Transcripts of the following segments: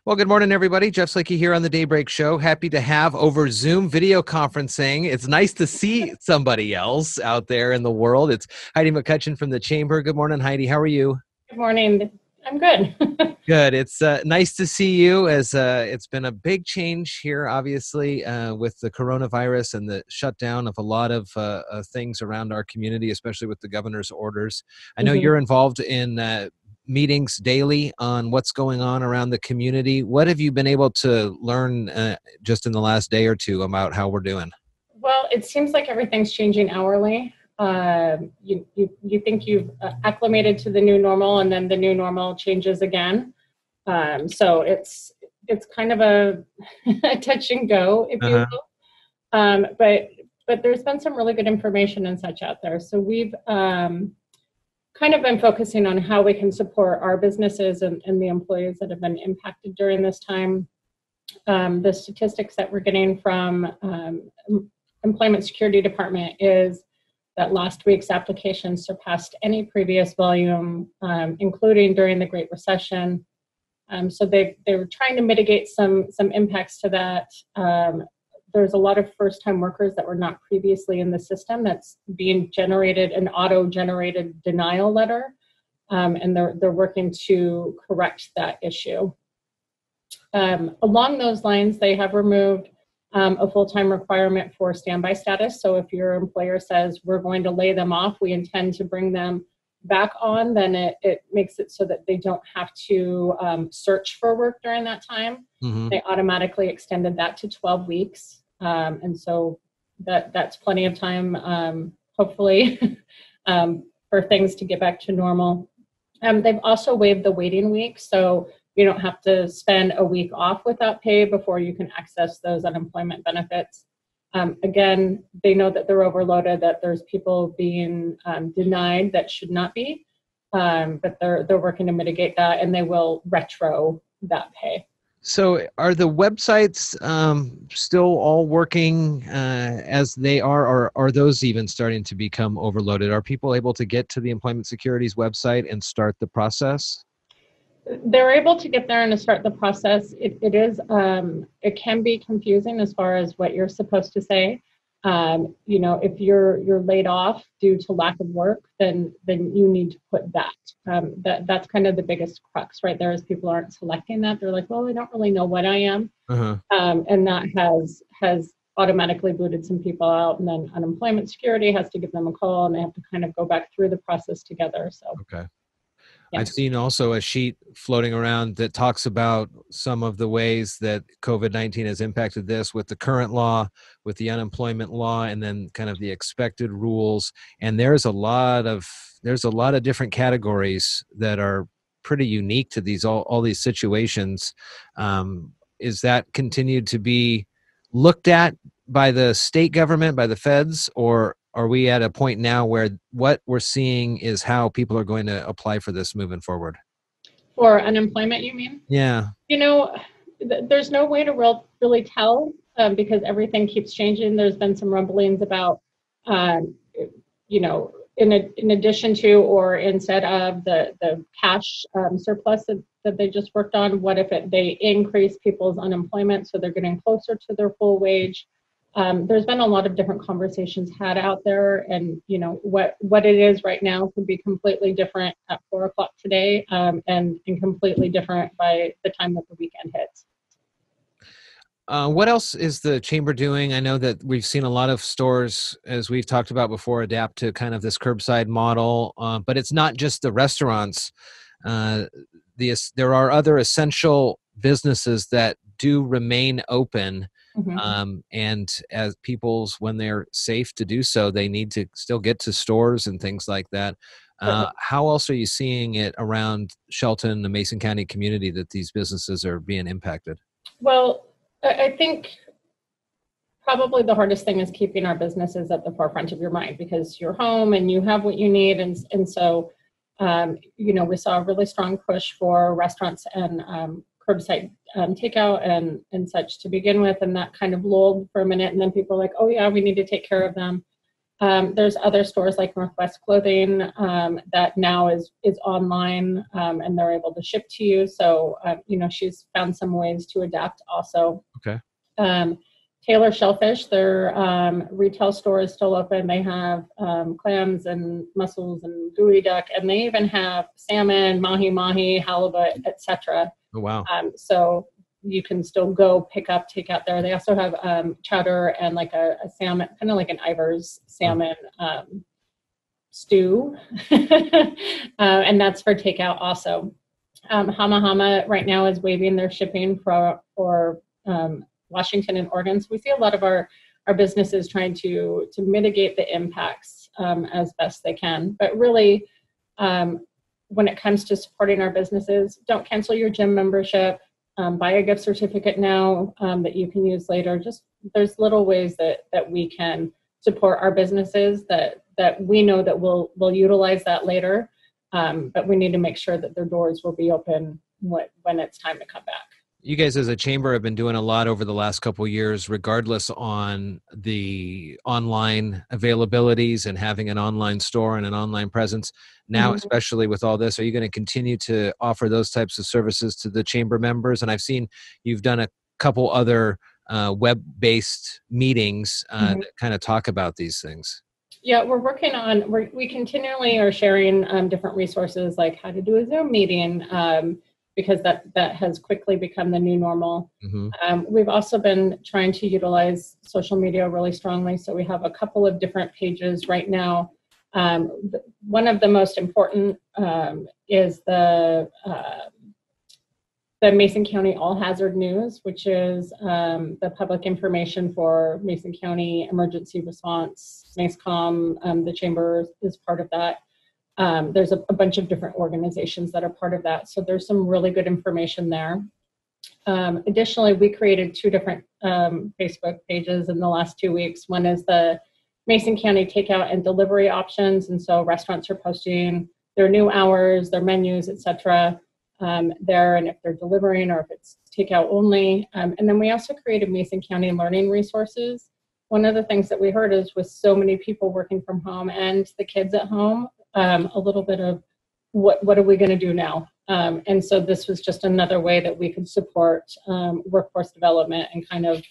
Well, good morning, everybody. Jeff Slakey here on the Daybreak Show. Happy to have over Zoom video conferencing. It's nice to see somebody else out there in the world. It's Heidi McCutcheon from the Chamber. Good morning, Heidi. How are you? Good morning. I'm good. Good. It's nice to see you as it's been a big change here, obviously, with the coronavirus and the shutdown of a lot of things around our community, especially with the governor's orders. I know you're involved in meetings daily on what's going on around the community. What have you been able to learn just in the last day or two about how we're doing? Well, it seems like everything's changing hourly. You think you've acclimated to the new normal, and then the new normal changes again. So it's kind of a, a touch and go, if you will. But there's been some really good information and such out there. So we've kind of been focusing on how we can support our businesses and the employees that have been impacted during this time. The statistics that we're getting from Employment Security Department is that last week's applications surpassed any previous volume, including during the Great Recession. So they were trying to mitigate some impacts to that. There's a lot of first-time workers that were not previously in the system that's being generated, an auto-generated denial letter, and they're working to correct that issue. Along those lines, they have removed a full-time requirement for standby status. So if your employer says, we're going to lay them off, we intend to bring them back on, then it makes it so that they don't have to search for work during that time. They automatically extended that to 12 weeks. And so that's plenty of time, hopefully, for things to get back to normal. They've also waived the waiting week, so you don't have to spend a week off without pay before you can access those unemployment benefits. Again, they know that they're overloaded, that there's people being denied that should not be, but they're working to mitigate that, and they will retro that pay. So are the websites still all working as they are, or are those even starting to become overloaded? Are people able to get to the Employment Security's website and start the process? They're able to get there and to start the process. It can be confusing as far as what you're supposed to say. If you're laid off due to lack of work, then you need to put that. That's kind of the biggest crux right there, is people aren't selecting that. They're like, well, I don't really know what I am. And that has automatically booted some people out, and then Unemployment Security has to give them a call, and they have to kind of go back through the process together. So okay. I've seen also a sheet floating around that talks about some of the ways that COVID-19 has impacted this, with the current law, with the unemployment law, and then kind of the expected rules. And there's a lot of different categories that are pretty unique to all these situations. Is that continued to be looked at by the state government, by the feds, or are we at a point now where what we're seeing is how people are going to apply for this moving forward? For unemployment, you mean? Yeah. There's no way to really tell because everything keeps changing. There's been some rumblings about, in addition to or instead of the cash surplus that they just worked on, what if they increase people's unemployment so they're getting closer to their full wage? There's been a lot of different conversations had out there, and what it is right now could be completely different at 4 o'clock today, and completely different by the time that the weekend hits. What else is the Chamber doing? I know that we've seen a lot of stores, as we've talked about before, adapt to kind of this curbside model, but it's not just the restaurants. There are other essential businesses that do remain open. And as when they're safe to do so, they need to still get to stores and things like that. How else are you seeing it around Shelton, the Mason County community, that these businesses are being impacted? Well, I think probably the hardest thing is keeping our businesses at the forefront of your mind, because you're home and you have what you need. And so, we saw a really strong push for restaurants and curbside takeout and such to begin with, and that kind of lulled for a minute, and then people were like, oh yeah, we need to take care of them. There's other stores like Northwest Clothing that now is online, and they're able to ship to you. So, she's found some ways to adapt also. Okay. Taylor Shellfish, their retail store is still open. They have clams and mussels and gooey duck, and they even have salmon, mahi-mahi, halibut, etc. Oh, wow. So you can still go pick up, take out there. They also have chowder and like a salmon, kind of like an Ivar's salmon stew. And that's for takeout also. Hama Hama right now is waiving their shipping for Washington and Oregon. So we see a lot of our businesses trying to mitigate the impacts as best they can. But really, when it comes to supporting our businesses, don't cancel your gym membership. Buy a gift certificate now that you can use later. Just there's little ways that we can support our businesses that we know that we'll utilize that later. But we need to make sure that their doors will be open when it's time to come back. You guys as a chamber have been doing a lot over the last couple of years, regardless on the online availabilities and having an online store and an online presence. Now, especially with all this, are you going to continue to offer those types of services to the chamber members? And I've seen you've done a couple other web-based meetings that kind of talk about these things. Yeah, we're working on, we continually are sharing different resources like how to do a Zoom meeting, because that has quickly become the new normal. We've also been trying to utilize social media really strongly. So we have a couple of different pages right now. One of the most important is the Mason County All Hazard News, which is the public information for Mason County Emergency Response, MACECOM. The chamber is part of that. There's a bunch of different organizations that are part of that. So there's some really good information there. Additionally, we created 2 different Facebook pages in the last 2 weeks. One is the Mason County takeout and delivery options. And so restaurants are posting their new hours, their menus, etc. there, and if they're delivering or if it's takeout only. And then we also created Mason County learning resources. One of the things that we heard is with so many people working from home and the kids at home, a little bit of what are we going to do now? And so this was just another way that we could support workforce development and kind of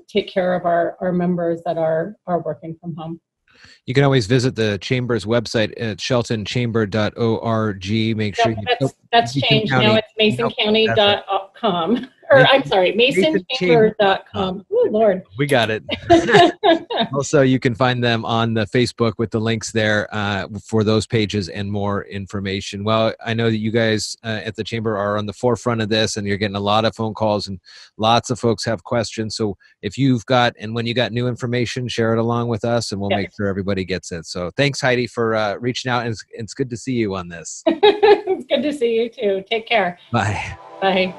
take care of our members that are working from home. You can always visit the chamber's website at sheltonchamber.org. Make sure that's changed. Now it's masoncounty.com. Or I'm sorry, masonchamber.com. Oh, Lord. We got it. Also, you can find them on the Facebook with the links there for those pages and more information. Well, I know that you guys at the chamber are on the forefront of this, and you're getting a lot of phone calls, and lots of folks have questions. So if you've got, and when you got new information, share it along with us, and we'll make sure everybody gets it. So thanks, Heidi, for reaching out, and it's good to see you on this. It's good to see you too. Take care. Bye. Bye.